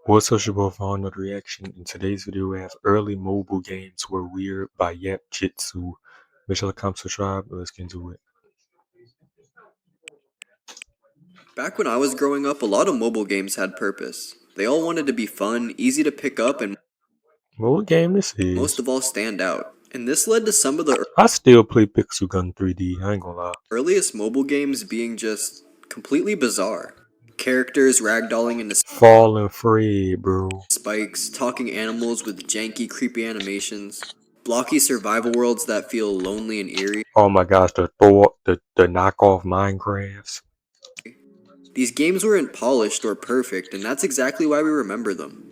What's up, your boy for another reaction? In today's video, we have early mobile games were weird by Yap Jitsu. Make sure to comment, subscribe, and let's get into it. Back when I was growing up, a lot of mobile games had purpose. They all wanted to be fun, easy to pick up, and What game this most is? of all stand out. And this led to some of the I still play Pixel Gun 3D, I ain't gonna lie. earliest mobile games being just completely bizarre. Characters ragdolling into Fallen Fred, bro. spikes, talking animals with janky, creepy animations, blocky survival worlds that feel lonely and eerie. Oh my gosh, the knockoff Minecrafts. These games weren't polished or perfect, and that's exactly why we remember them.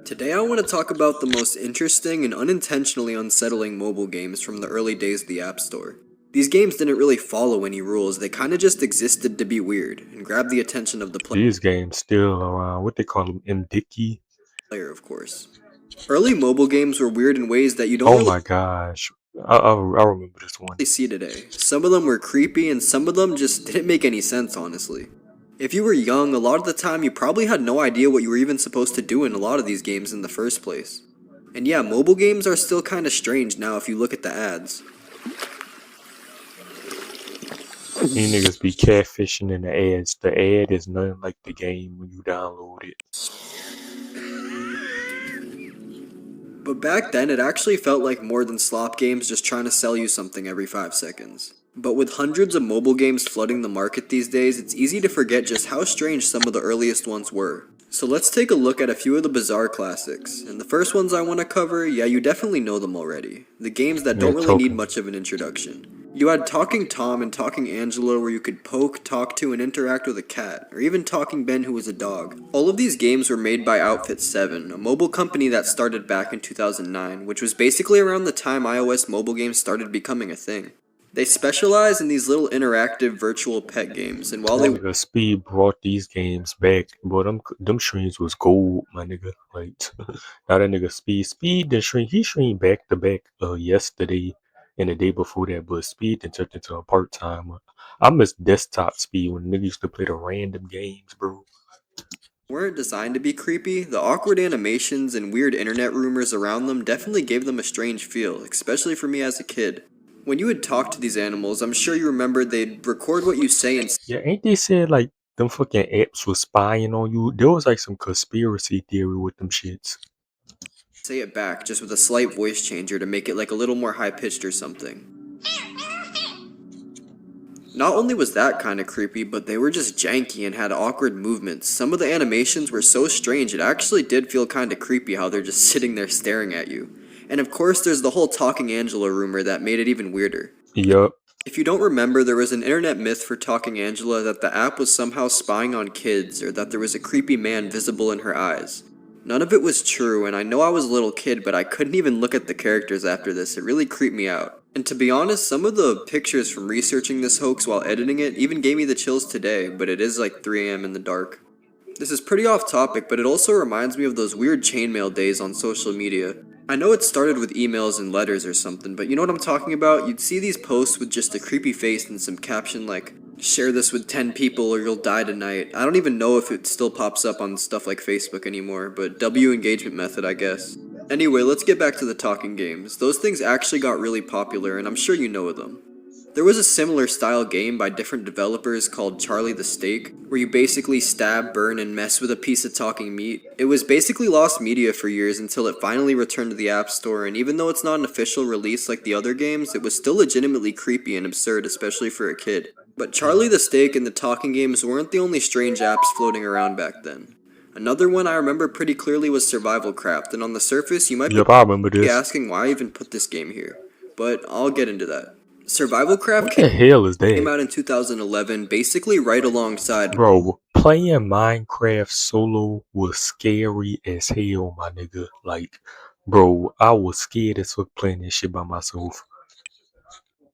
Today I want to talk about the most interesting and unintentionally unsettling mobile games from the early days of the App Store. These games didn't really follow any rules, they kinda just existed to be weird, and grab the attention of the These games still around. What they call them, MDicky? player, of course. Early mobile games were weird in ways that you don't Oh really my gosh. I remember this one. see today. Some of them were creepy, and some of them just didn't make any sense, honestly. If you were young, a lot of the time you probably had no idea what you were even supposed to do in a lot of these games in the first place. And yeah, mobile games are still kinda strange now if you look at the ads. You niggas be catfishing in the ads. The ad is nothing like the game when you download it. But back then, it actually felt like more than slop games just trying to sell you something every 5 seconds. But with hundreds of mobile games flooding the market these days, it's easy to forget just how strange some of the earliest ones were. So let's take a look at a few of the bizarre classics. And the first ones I want to cover, yeah, you definitely know them already. The games that Yeah, don't really need token. much of an introduction. You had Talking Tom and Talking Angela where you could poke, talk to, and interact with a cat, or even Talking Ben who was a dog. All of these games were made by Outfit 7, a mobile company that started back in 2009, which was basically around the time iOS mobile games started becoming a thing. They specialize in these little interactive virtual pet games, and while That they nigga Speed brought these games back, but them streams was gold, my nigga. Like now that nigga Speed did shrink. He shrink back to back yesterday and the day before that, but Speed then turned into a part timer. I miss desktop Speed when nigga used to play the random games, bro. weren't designed to be creepy, the awkward animations and weird internet rumors around them definitely gave them a strange feel, especially for me as a kid. When you would talk to these animals, I'm sure you remember they'd record what you say and Yeah, ain't they said like them fucking apps was spying on you? There was like some conspiracy theory with them shits. say it back just with a slight voice changer to make it like a little more high pitched or something. Not only was that kind of creepy, but they were just janky and had awkward movements. Some of the animations were so strange, it actually did feel kind of creepy how they're just sitting there staring at you. And of course, there's the whole Talking Angela rumor that made it even weirder. Yup. If you don't remember, there was an internet myth for Talking Angela that the app was somehow spying on kids or that there was a creepy man visible in her eyes. None of it was true, and I know I was a little kid, but I couldn't even look at the characters after this. It really creeped me out. And to be honest, some of the pictures from researching this hoax while editing it even gave me the chills today, but it is like 3 a.m. in the dark. This is pretty off topic, but it also reminds me of those weird chainmail days on social media. I know it started with emails and letters or something, but you know what I'm talking about? You'd see these posts with just a creepy face and some caption like, share this with 10 people or you'll die tonight. I don't even know if it still pops up on stuff like Facebook anymore, but W engagement method, I guess. Anyway, let's get back to the talking games. Those things actually got really popular, and I'm sure you know of them. There was a similar style game by different developers called Charlie the Steak, where you basically stab, burn, and mess with a piece of talking meat. It was basically lost media for years until it finally returned to the App Store, and even though it's not an official release like the other games, it was still legitimately creepy and absurd, especially for a kid. But Charlie the Steak and the talking games weren't the only strange apps floating around back then. Another one I remember pretty clearly was Survival Craft, and on the surface you might Yup, I remember be this. asking why I even put this game here, but I'll get into that. Survival Craft What the hell is came that? out in 2011, basically right alongside Bro, playing Minecraft solo was scary as hell, my nigga. Like, bro, I was scared as fuck playing this shit by myself.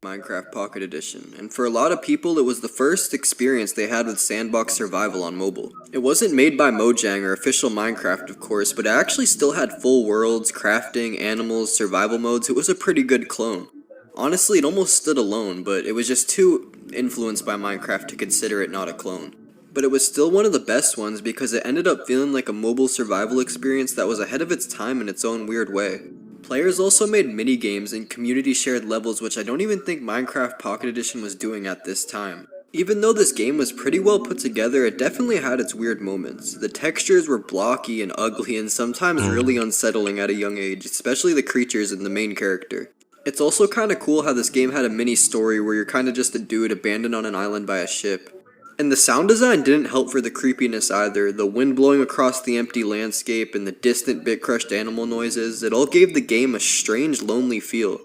Minecraft Pocket Edition, and for a lot of people it was the first experience they had with sandbox survival on mobile. It wasn't made by Mojang or official Minecraft of course, but it actually still had full worlds, crafting, animals, survival modes. It was a pretty good clone. Honestly, it almost stood alone, but it was just too influenced by Minecraft to consider it not a clone. but it was still one of the best ones because it ended up feeling like a mobile survival experience that was ahead of its time in its own weird way. Players also made mini-games and community-shared levels, which I don't even think Minecraft Pocket Edition was doing at this time. Even though this game was pretty well put together, it definitely had its weird moments. The textures were blocky and ugly and sometimes really unsettling at a young age, especially the creatures and the main character. It's also kinda cool how this game had a mini story where you're kinda just a dude abandoned on an island by a ship. And the sound design didn't help for the creepiness either. The wind blowing across the empty landscape and the distant bit-crushed animal noises, it all gave the game a strange, lonely feel.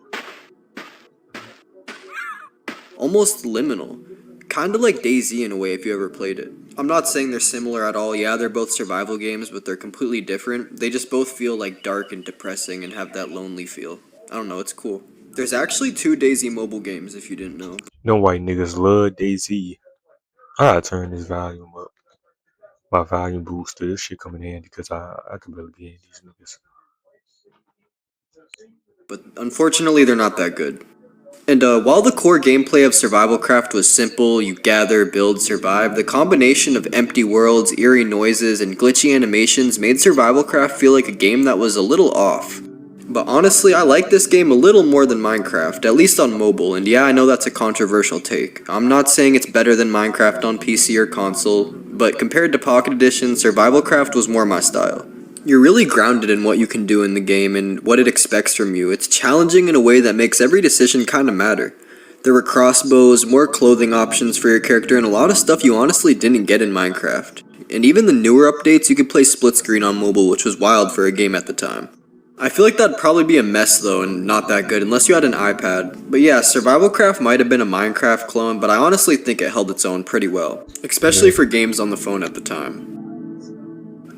Almost liminal. Kinda like DayZ in a way if you ever played it. I'm not saying they're similar at all, yeah, they're both survival games, but they're completely different. They just both feel like dark and depressing and have that lonely feel. I don't know, it's cool. There's actually 2 DayZ mobile games if you didn't know. No white niggas love DayZ. I gotta turn this volume up. My volume booster. This shit come in handy because I can barely be in these niggas. But unfortunately, they're not that good. And while the core gameplay of Survivalcraft was simple, you gather, build, survive, the combination of empty worlds, eerie noises, and glitchy animations made Survivalcraft feel like a game that was a little off. But honestly, I like this game a little more than Minecraft, at least on mobile, and yeah, I know that's a controversial take. I'm not saying it's better than Minecraft on PC or console, but compared to Pocket Edition, Survivalcraft was more my style. You're really grounded in what you can do in the game and what it expects from you. It's challenging in a way that makes every decision kinda matter. There were crossbows, more clothing options for your character, and a lot of stuff you honestly didn't get in Minecraft. And even the newer updates, you could play split screen on mobile, which was wild for a game at the time. I feel like that'd probably be a mess though and not that good unless you had an iPad. But yeah, Survivalcraft might have been a Minecraft clone, but I honestly think it held its own pretty well, especially for games on the phone at the time.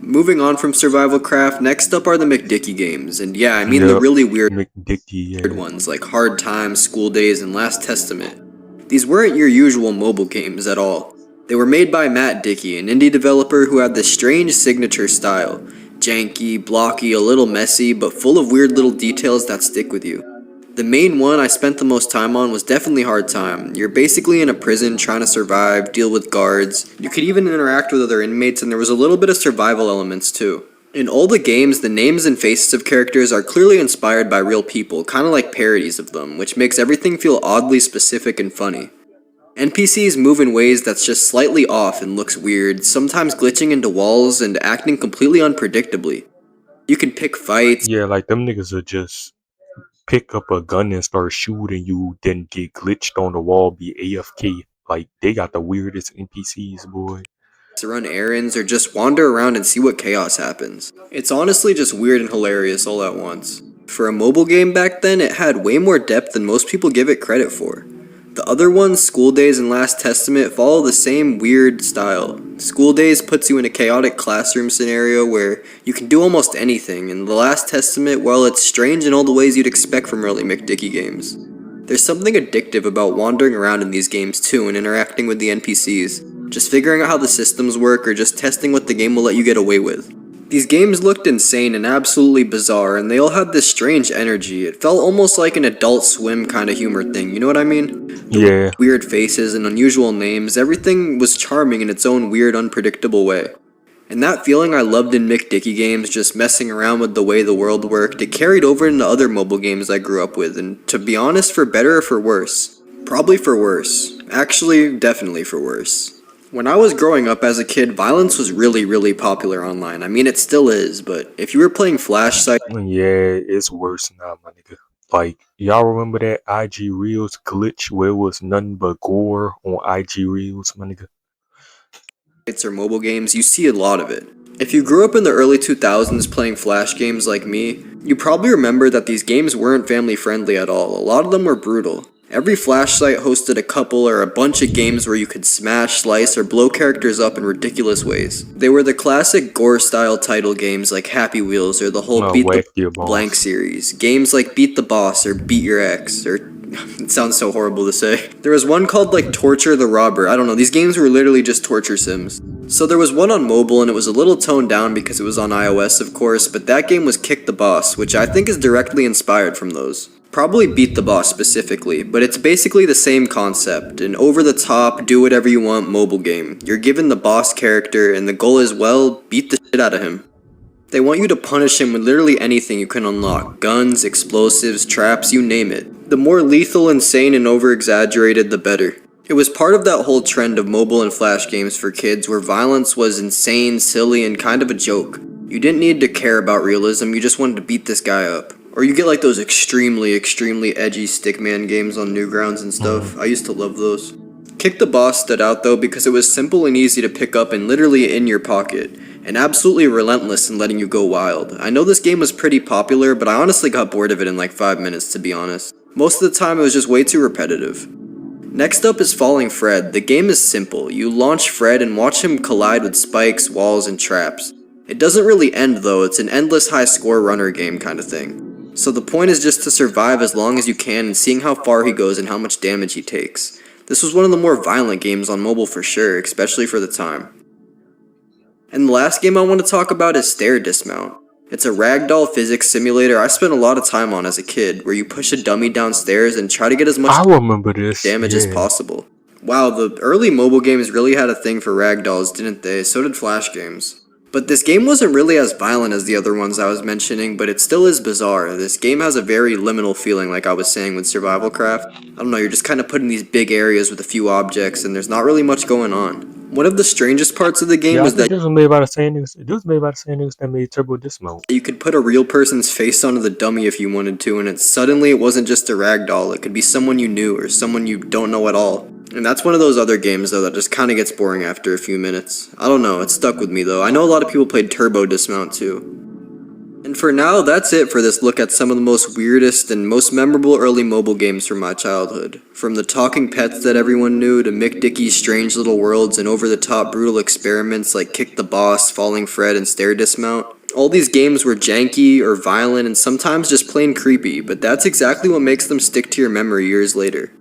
Moving on from Survivalcraft, next up are the McDicky games, and yeah, I mean the really weird McDicky, ones like Hard Times, School Days, and Last Testament. These weren't your usual mobile games at all. They were made by Matt Dickey, an indie developer who had this strange signature style. Janky, blocky, a little messy, but full of weird little details that stick with you. The main one I spent the most time on was definitely Hard Time. You're basically in a prison trying to survive, deal with guards. You could even interact with other inmates, and there was a little bit of survival elements too. In all the games, the names and faces of characters are clearly inspired by real people, kinda like parodies of them, which makes everything feel oddly specific and funny. NPCs move in ways that's just slightly off and looks weird, sometimes glitching into walls and acting completely unpredictably. You can pick fights. Yeah, like them niggas will just pick up a gun and start shooting you, then get glitched on the wall, be AFK. Like they got the weirdest NPCs, boy. To run errands or just wander around and see what chaos happens. It's honestly just weird and hilarious all at once. For a mobile game back then, it had way more depth than most people give it credit for. The other ones, School Days and Last Testament, follow the same weird style. School Days puts you in a chaotic classroom scenario where you can do almost anything, and The Last Testament, well, it's strange in all the ways you'd expect from early McDicky games. There's something addictive about wandering around in these games too and interacting with the NPCs, just figuring out how the systems work or just testing what the game will let you get away with. These games looked insane and absolutely bizarre, and they all had this strange energy. It felt almost like an Adult Swim kind of humor thing, you know what I mean? Yeah. Weird faces and unusual names, everything was charming in its own weird, unpredictable way. And that feeling I loved in McDicky games, just messing around with the way the world worked, it carried over into other mobile games I grew up with, and to be honest, for better or for worse. Probably for worse. Actually, definitely for worse. When I was growing up as a kid, violence was really popular online. I mean, it still is, but if you were playing Flash sites, Yeah, it's worse now, my nigga. Like, y'all remember that IG Reels glitch where it was nothing but gore on IG Reels, my nigga? or mobile games, you see a lot of it. If you grew up in the early 2000s playing Flash games like me, you probably remember that these games weren't family friendly at all. A lot of them were brutal. Every Flash site hosted a couple or a bunch of games where you could smash, slice, or blow characters up in ridiculous ways. They were the classic gore-style title games like Happy Wheels or the whole Beat the Blank series. Games like Beat the Boss or Beat Your Ex, or it sounds so horrible to say. There was one called like Torture the Robber. I don't know, these games were literally just torture sims. So there was one on mobile and it was a little toned down because it was on iOS of course, but that game was Kick the Boss, which I think is directly inspired from those. Probably Beat the Boss specifically, but it's basically the same concept, an over-the-top, do-whatever-you-want mobile game. You're given the boss character, and the goal is, well, beat the shit out of him. They want you to punish him with literally anything you can unlock. Guns, explosives, traps, you name it. The more lethal, insane, and over-exaggerated, the better. It was part of that whole trend of mobile and flash games for kids where violence was insane, silly, and kind of a joke. You didn't need to care about realism, you just wanted to beat this guy up. Or you get like those extremely edgy Stickman games on Newgrounds and stuff. I used to love those. Kick the Boss stood out though because it was simple and easy to pick up and literally in your pocket, and absolutely relentless in letting you go wild. I know this game was pretty popular, but I honestly got bored of it in like 5 minutes to be honest. Most of the time it was just way too repetitive. Next up is Falling Fred. The game is simple. You launch Fred and watch him collide with spikes, walls, and traps. It doesn't really end though, it's an endless high score runner game kind of thing. So the point is just to survive as long as you can and seeing how far he goes and how much damage he takes. This was one of the more violent games on mobile for sure, especially for the time. And the last game I want to talk about is Stair Dismount. It's a ragdoll physics simulator I spent a lot of time on as a kid, where you push a dummy downstairs and try to get as much I remember this. damage as Yeah. possible. Wow, the early mobile games really had a thing for ragdolls, didn't they? So did Flash games. But this game wasn't really as violent as the other ones I was mentioning, but it still is bizarre. This game has a very liminal feeling, like I was saying with Survival Craft. I don't know, you're just kind of put in these big areas with a few objects, and there's not really much going on. One of the strangest parts of the game Yeah, I was think that this was made by the same niggas. This was made by the same niggas that made Turbo Dismount. you could put a real person's face onto the dummy if you wanted to, and it wasn't just a ragdoll. It could be someone you knew or someone you don't know at all. And that's one of those other games, though, that just kind of gets boring after a few minutes. I don't know, it stuck with me, though. I know a lot of people played Turbo Dismount, too. And for now, that's it for this look at some of the most weirdest and most memorable early mobile games from my childhood. From the talking pets that everyone knew, to Mick Dickey's strange little worlds and over-the-top brutal experiments like Kick the Boss, Falling Fred, and Stair Dismount. All these games were janky or violent and sometimes just plain creepy, but that's exactly what makes them stick to your memory years later.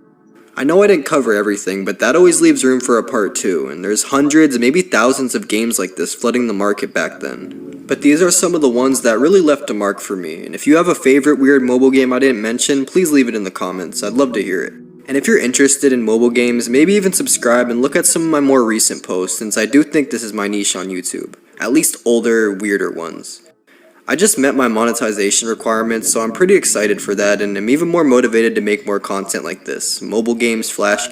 I know I didn't cover everything, but that always leaves room for a part 2, and there's hundreds, maybe thousands of games like this flooding the market back then. But these are some of the ones that really left a mark for me, and if you have a favorite weird mobile game I didn't mention, please leave it in the comments, I'd love to hear it. And if you're interested in mobile games, maybe even subscribe and look at some of my more recent posts, since I do think this is my niche on YouTube. At least older, weirder ones. I just met my monetization requirements, so I'm pretty excited for that, and I'm even more motivated to make more content like this. Mobile games, Flash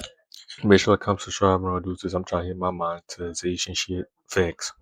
Make sure to come subscribe and all do this. I'm trying to hit my monetization shit. Facts.